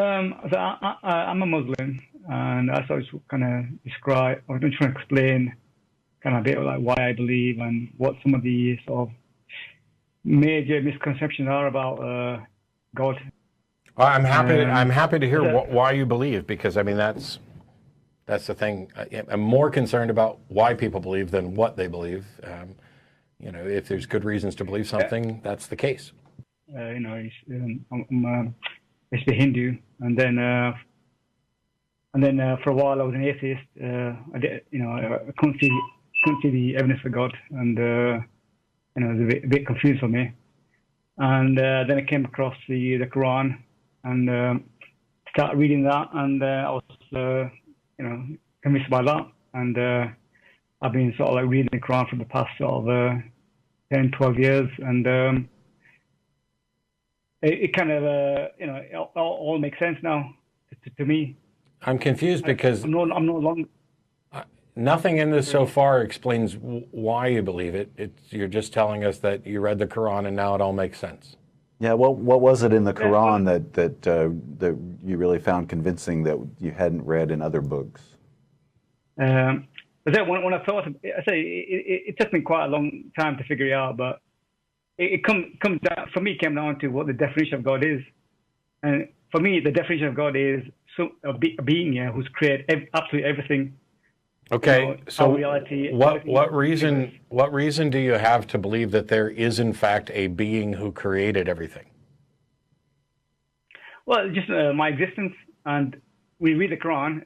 I'm a Muslim, and as I was kind of describe, I was trying to explain kind of a bit like why I believe and what some of the sort of major misconceptions are about God. I'm happy to hear why you believe, because I mean that's the thing. I'm more concerned about why people believe than what they believe. You know, if there's good reasons to believe something, that's the case. You know, I'm basically Hindu, and then for a while I was an atheist. I did, you know, I couldn't see the evidence for God, and you know, it was a bit confused for me. And then I came across the Quran and started reading that, and I was you know, convinced by that. And I've been sort of like reading the Quran for the past sort of 10, 12 years, and it kind of you know, it all makes sense now to me. I'm confused because I'm no longer. Nothing in this so far explains why you believe it. You're just telling us that you read the Quran and now it all makes sense. Yeah, what was it in the Quran that you really found convincing that you hadn't read in other books? But then when I thought, I say it took me quite a long time to figure it out, but it comes down, for me, came down to what the definition of God is. And for me, the definition of God is a being who's created absolutely everything. Okay, you know, so reality, what reason do you have to believe that there is in fact a being who created everything? Well, just my existence, and we read the Quran.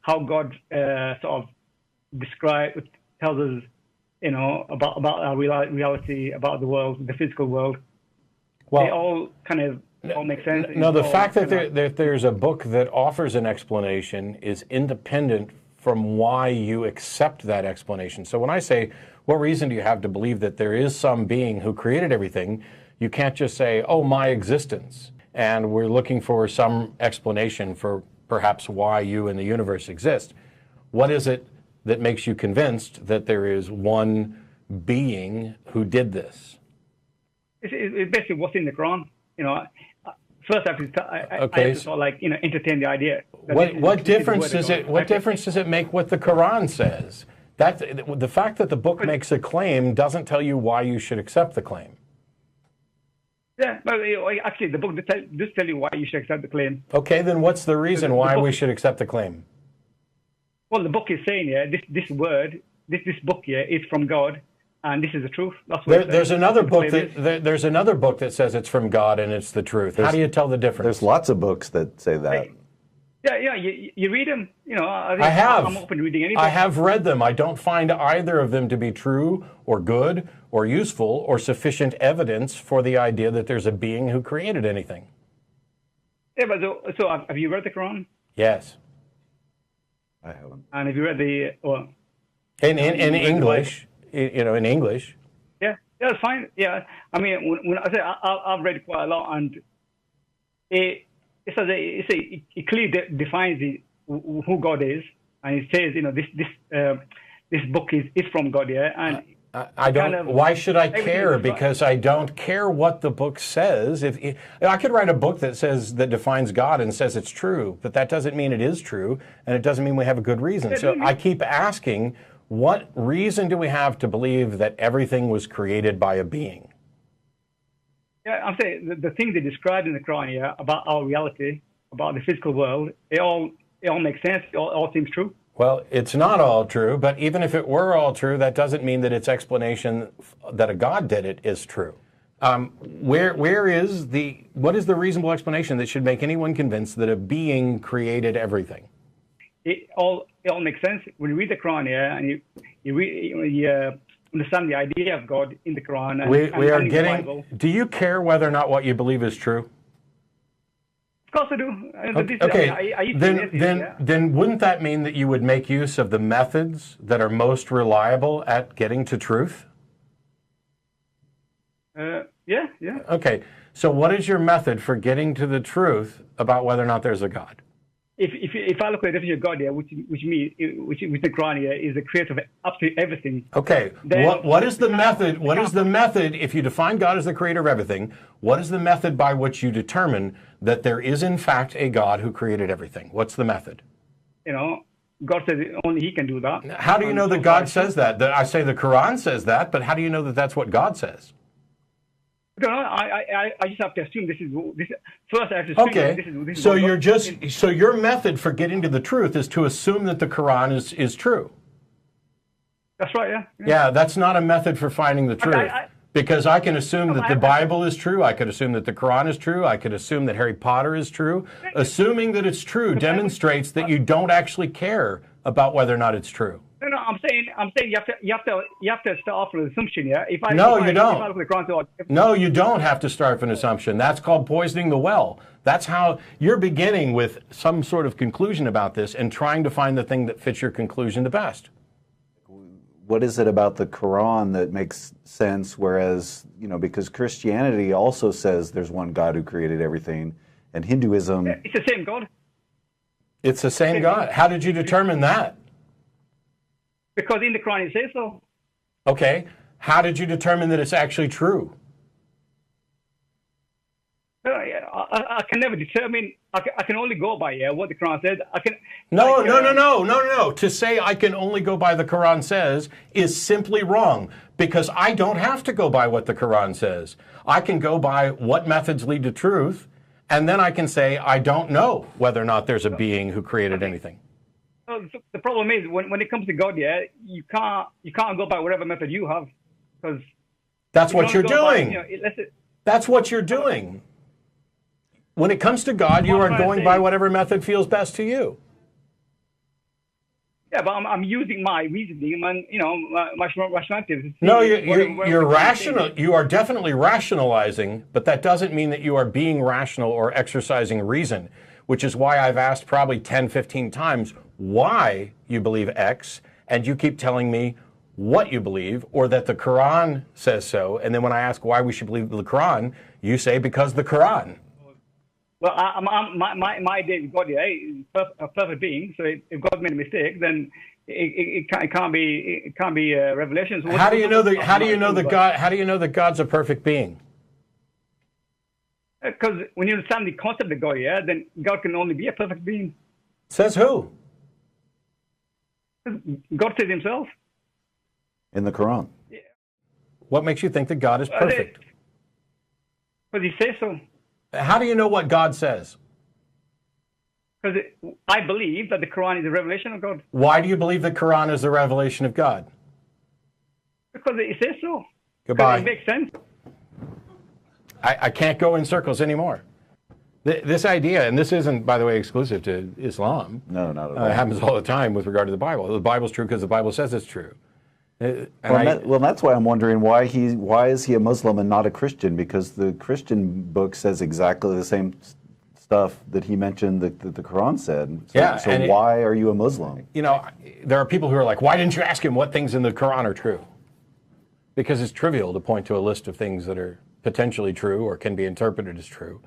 How God sort of tells us, you know, about our reality, about the world, the physical world. Well, they all kind of all make sense. No, the fact that there's a book that offers an explanation is independent from why you accept that explanation. So when I say, what reason do you have to believe that there is some being who created everything, you can't just say, oh, my existence. And we're looking for some explanation for perhaps why you and the universe exist. What is it that makes you convinced that there is one being who did this? It's basically what's in the Quran. You know, first I have to sort of like, you know, entertain the idea. What difference does it make what the Quran says? The fact that the book makes a claim doesn't tell you why you should accept the claim. Yeah, but actually the book does tell you why you should accept the claim. Okay, then what's the reason why we should accept the claim? Well, the book is saying, this book is from God, and this is the truth. That's what there's another book that says it's from God and it's the truth. How do you tell the difference? There's lots of books that say that. Yeah, you read them. You know, I have. I'm open to reading any book. I have read them. I don't find either of them to be true or good or useful or sufficient evidence for the idea that there's a being who created anything. Yeah, but so have you read the Quran? Yes. I haven't. And have you read the in English? You know, in English. Yeah, that's fine. Yeah, I mean, when I say I've read quite a lot, and it clearly defines who God is, and it says, you know, this book is from God, yeah. And I don't. Why should I care? Because I don't care what the book says. If I could write a book that defines God and says it's true, but that doesn't mean it is true, and it doesn't mean we have a good reason. So I keep asking, what reason do we have to believe that everything was created by a being? Yeah, I'm saying the things they described in the Quran, yeah, about our reality, about the physical world, it all makes sense. It all seems true. Well, it's not all true, but even if it were all true, that doesn't mean that its explanation that a God did it is true. What is the reasonable explanation that should make anyone convinced that a being created everything? It all makes sense when you read the Quran, yeah, and you understand the idea of God in the Quran. The Bible. Do you care whether or not what you believe is true? Of course I do. Okay. Then wouldn't that mean that you would make use of the methods that are most reliable at getting to truth? Yeah. Okay. So what is your method for getting to the truth about whether or not there's a God? if I look at the definition of God here, which the Quran here is the creator of absolutely everything. Okay. What is the method? What is the method? If you define God as the creator of everything, what is the method by which you determine that there is in fact a God who created everything? What's the method? You know, God says only He can do that. How do you know that God says that? I say the Quran says that, but how do you know that that's what God says? No, I just have to assume this is first. I have to assume okay. So you're just so your method for getting to the truth is to assume that the Quran is true. That's right. Yeah. Yeah, that's not a method for finding the truth. Because I can assume that the Bible is true. I could assume that the Quran is true. I could assume that Harry Potter is true. Assuming that it's true demonstrates that you don't actually care about whether or not it's true. No, I'm saying you have to start off with an assumption, yeah. No, you don't. No, you don't have to start with an assumption. That's called poisoning the well. That's how you're beginning with some sort of conclusion about this and trying to find the thing that fits your conclusion the best. What is it about the Quran that makes sense? Whereas, you know, because Christianity also says there's one God who created everything, and Hinduism. It's the same God. It's the same God. How did you determine that? Because in the Quran it says so. Okay. How did you determine that it's actually true? I can never determine. I can only go by what the Quran says. No. To say I can only go by the Quran says is simply wrong, because I don't have to go by what the Quran says. I can go by what methods lead to truth, and then I can say I don't know whether or not there's a being who created anything. The problem is when it comes to God, you can't go by whatever method you have, because that's what you're doing. That's what you're doing. When it comes to God, you are going by whatever method feels best to you. Yeah, but I'm using my reasoning and my rationality. No, you're rational. You are definitely rationalizing, but that doesn't mean that you are being rational or exercising reason, which is why I've asked probably 10, 15 times why you believe X, and you keep telling me what you believe, or that the Quran says so. And then when I ask why we should believe the Quran, you say because the Quran. Well, my idea of God is a perfect being. So if God made a mistake, then it can't be revelation. So how do you know that God's a perfect being? Because when you understand the concept of God, then God can only be a perfect being. Says who? God says Himself. In the Quran. Yeah. What makes you think that God is perfect? Because He says so. How do you know what God says? Because I believe that the Quran is a revelation of God. Why do you believe the Quran is the revelation of God? Because it says so. Goodbye. It makes sense. I can't go in circles anymore. This idea, and this isn't, by the way, exclusive to Islam. No, not at all. It happens all the time with regard to the Bible. The Bible's true because the Bible says it's true. That's why I'm wondering why is he a Muslim and not a Christian? Because the Christian book says exactly the same stuff that he mentioned that the Quran said. So why are you a Muslim? You know, there are people who are like, why didn't you ask him what things in the Quran are true? Because it's trivial to point to a list of things that are potentially true or can be interpreted as true.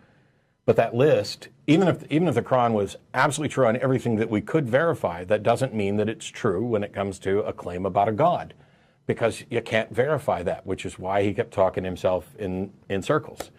But that list, even if the Quran was absolutely true on everything that we could verify, that doesn't mean that it's true when it comes to a claim about a God, because you can't verify that, which is why he kept talking himself in circles.